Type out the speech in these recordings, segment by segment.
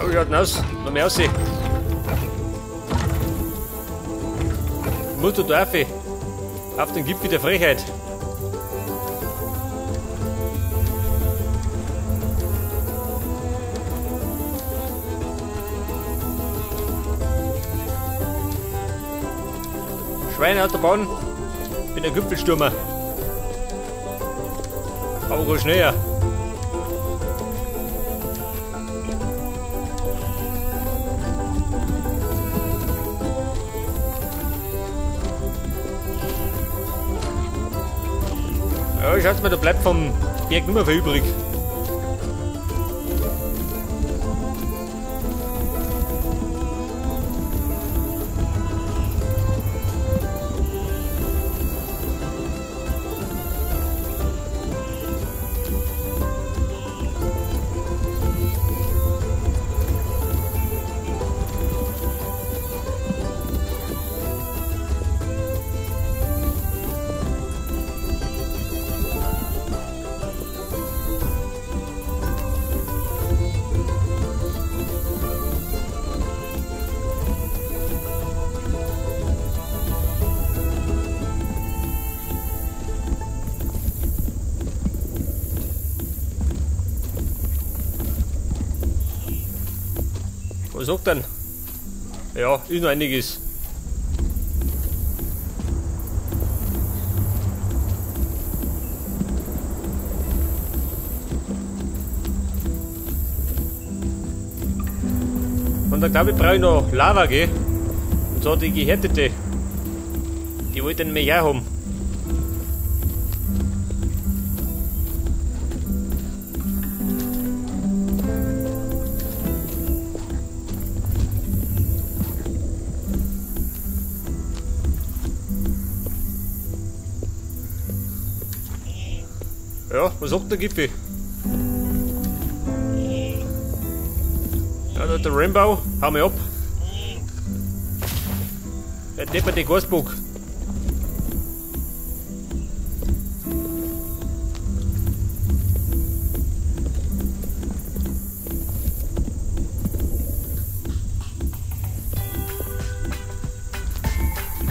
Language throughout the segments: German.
Oh, schaut denn aus. Noch mehr aussehen. Mutter Dorfe. Auf den Gipfel der Frechheit. Schweineautobahn. Ich bin ein Gipfelstürmer. Aber go schneller. Ja, schaut mal, da bleibt vom Berg nur mehr viel übrig. Was sagt denn? Ja, ist noch einiges. Und dann glaube ich, brauche ich noch Lava, gell? Und zwar die gehärtete. Die wollte ich nämlich auch haben. Ja, was sagt der Gipfel? Ja, da der Rainbow, hau mich ab. Der depperte Gasbock.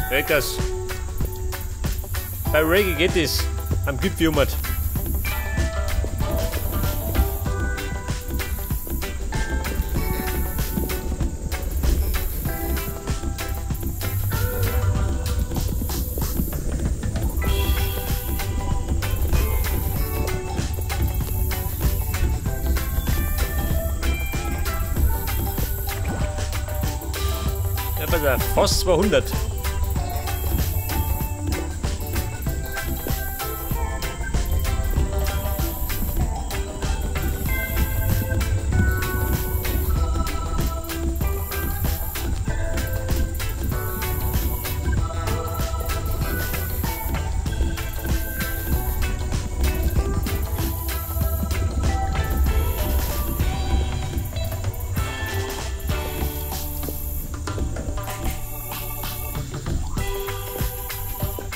Weg das. Bei Reggae geht es. Am Gipfel jummert. Ja, fast 200.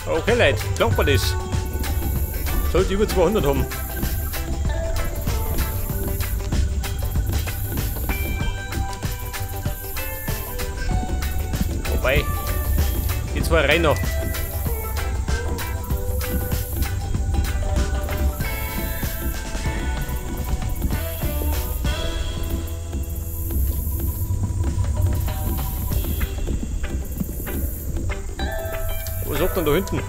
Okay, Leute, glaubt man das? Sollte über 200 haben. Wobei, die zwei rein noch. Was sagt denn da hinten?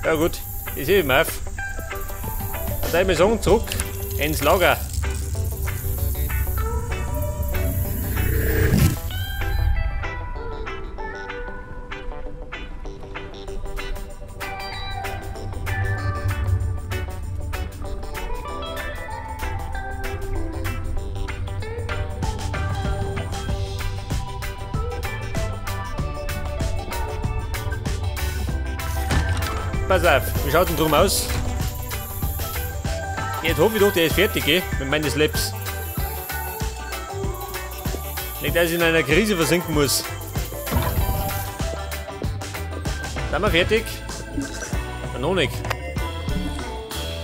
Ja gut, ich sehe ihn auf. Dann würde ich mal sagen, zurück ins Lager. Pass auf, wie schaut denn drum aus? Jetzt hoffe ich doch, der ist fertig, gell? Mit meinen Slaps. Nicht, dass ich in einer Krise versinken muss. Sind wir fertig? Ja, noch nicht.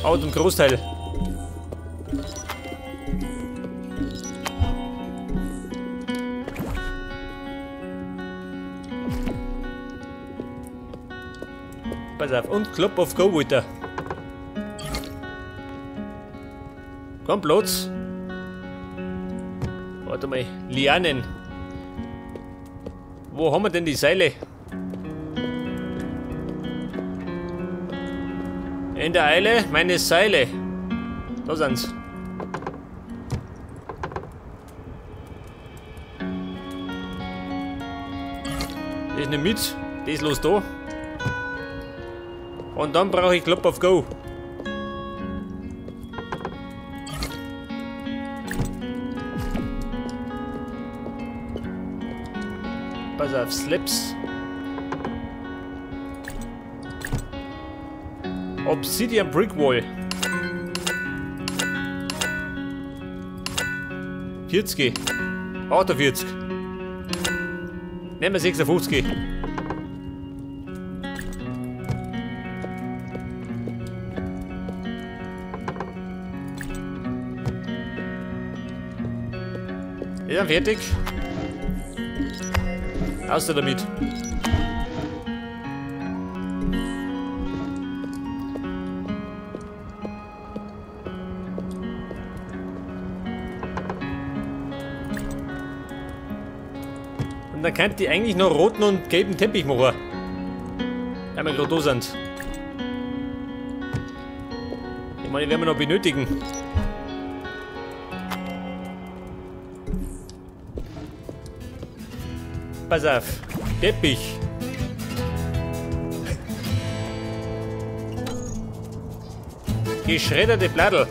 Aber zum Großteil. Pass auf, und Club of Go weiter. Komm, Platz. Warte mal, Lianen. Wo haben wir denn die Seile? In der Eile meine Seile. Da sind's. Das ist nicht mit. Das ist los da. Und dann brauche ich Club of Go. Pass auf, Slips. Obsidian Brick Wall. 40. 48. Nehmen wir 56. Ist dann fertig. Außer damit. Und dann könnt ihr eigentlich noch roten und gelben Teppich machen. Wenn wir gerade da sind. Ich meine, die werden wir noch benötigen. Pass auf. Teppich. Geschredderte Blattel.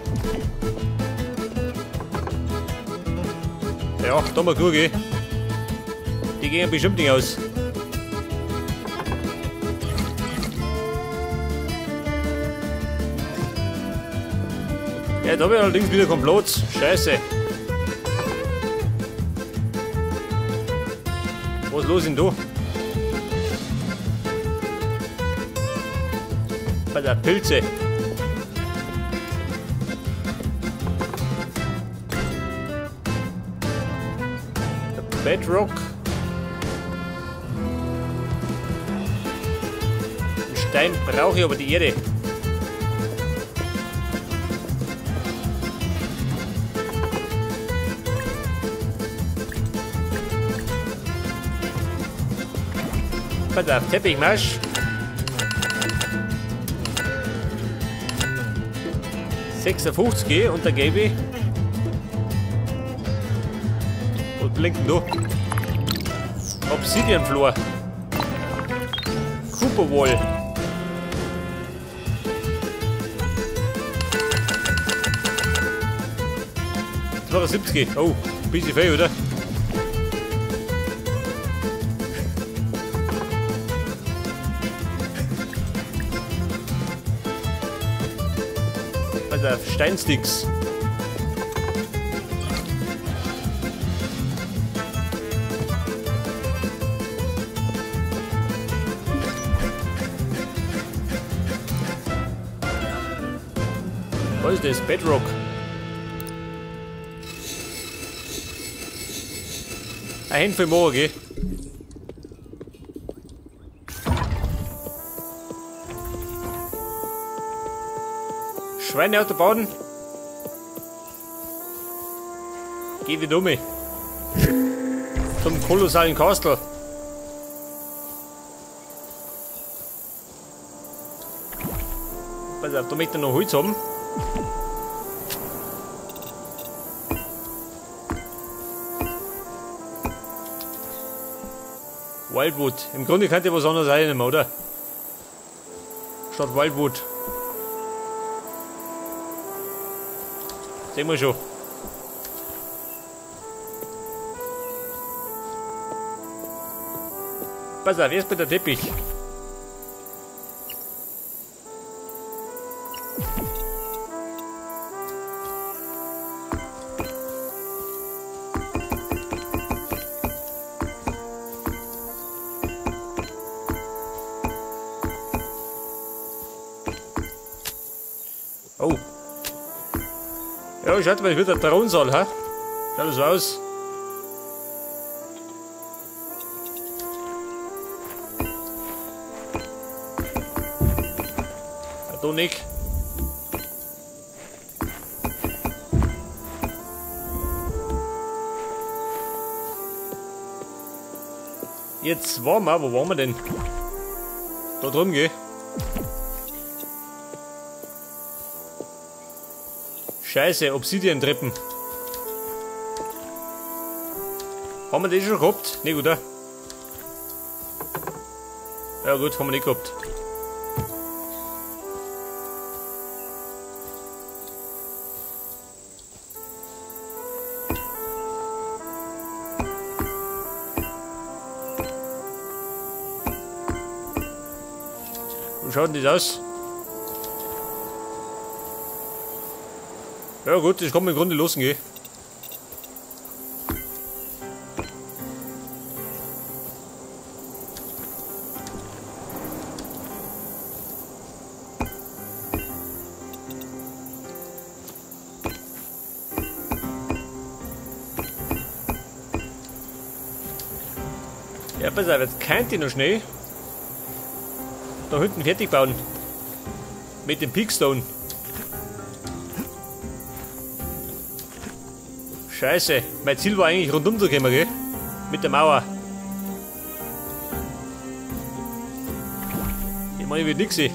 Ja, da mal gucken. Die gehen bestimmt nicht aus. Ja, da habe ich allerdings wieder keinen Platz. Scheiße. Was ist los denn da? Bei der Pilze. Der Bedrock. Den Stein brauche ich, aber die Erde. Pass auf, Teppichmarsch. $56 und da gebe ich. Was blinkt denn da? Obsidian Floor. Cooper Wall. $72. Oh, ein bisschen viel, oder? Also Steinsticks. Was ist das? Bedrock. Ein Hand für morgen. Schweine Autobahn. Geh wieder um. Zum kolossalen Kastel. Pass auf, da möchte ich noch Holz haben. Wildwood. Im Grunde könnte was anderes einnehmen, oder? Statt Wildwood. Sehen wir schon. Pass auf, erst mit der Teppich. Oh. Ja, schaut mal, wieder der Thronsaal, ha? Schaut so aus. Da nicht. Jetzt waren wir, wo waren wir denn? Da drüben, geh. Scheiße, Obsidian-Treppen. Haben wir die schon gehabt? Nicht, oder? Ja gut, haben wir nicht gehabt. Wie schaut denn das aus? Ja gut, das kann man im Grunde losgehen. Ja, pass auf, jetzt kann ich noch schnell da hinten fertig bauen. Mit dem Peakstone. Scheiße, mein Ziel war eigentlich rundum zu kommen, gell? Mit der Mauer. Ich meine, ich will nix sehen.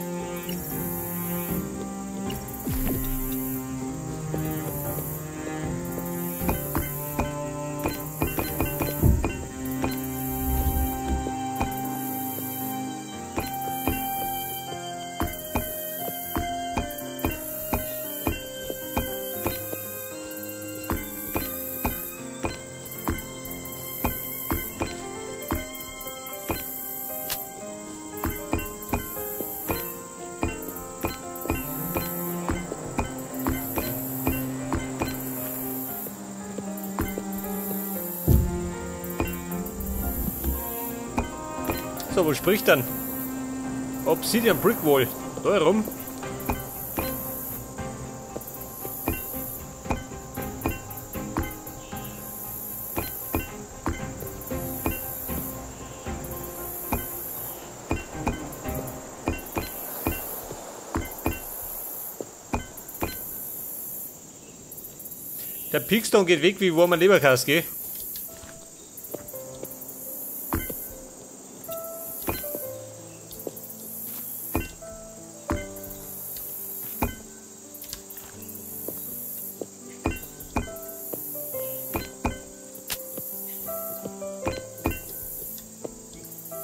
So, wo spricht dann? Obsidian Brick Wall. Da herum. Der Peakstone geht weg wie warmer Leberkäse, gell?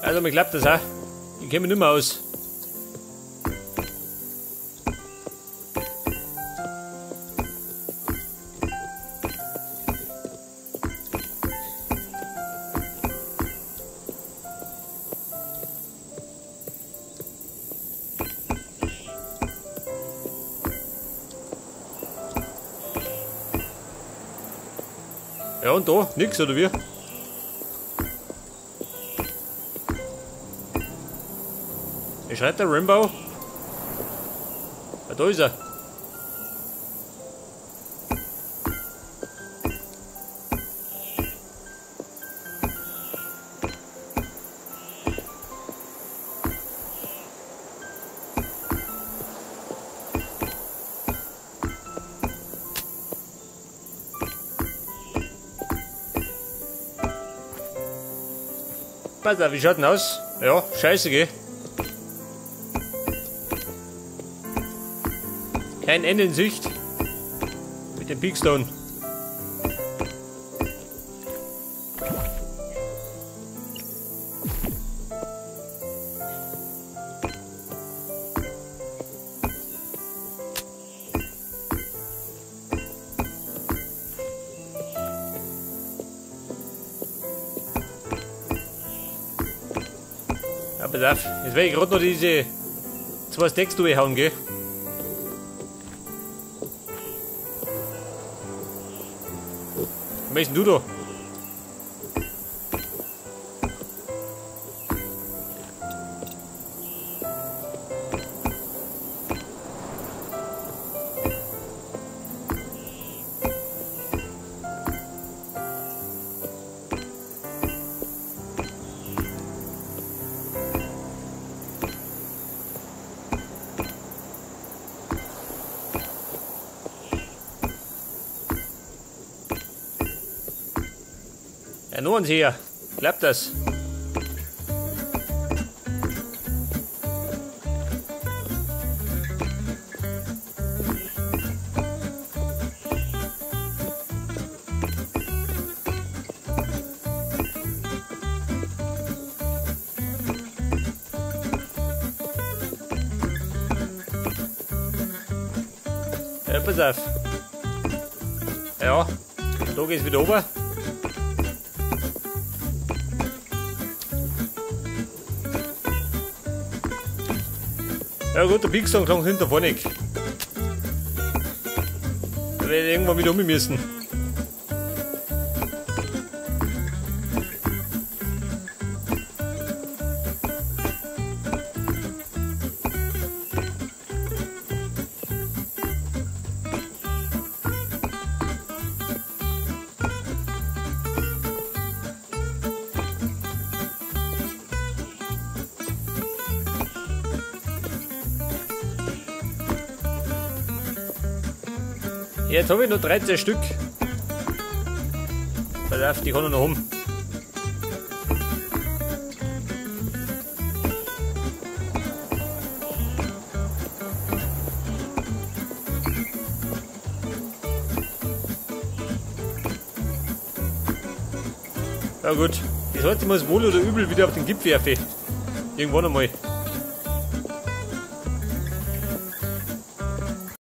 Also mir klappt das auch. Ich kenne mich nicht mehr aus. Ja und da? Nix oder wie? Wie schreit der Rainbow? Ah, da ist er. Pass auf, wie schaut denn aus? Ja, scheiße, gell? Kein Ende in Sicht. Mit dem Peakstone. Ja, pass auf. Jetzt werde ich gerade noch diese 2 Stacks durchhauen, gell? Was machst denn du da? Ja, nur uns hier. Klappt das? Ja, pass auf. Ja, da geht's wieder runter. Ja gut, der Pixel klang hinter vorne. Da werde ich irgendwann wieder um müssen. Jetzt habe ich noch 13 Stück. Pass auf, die kann ich noch haben. Ja gut, das heißt, ich muss wohl oder übel wieder auf den Gipfel werfen. Irgendwann einmal.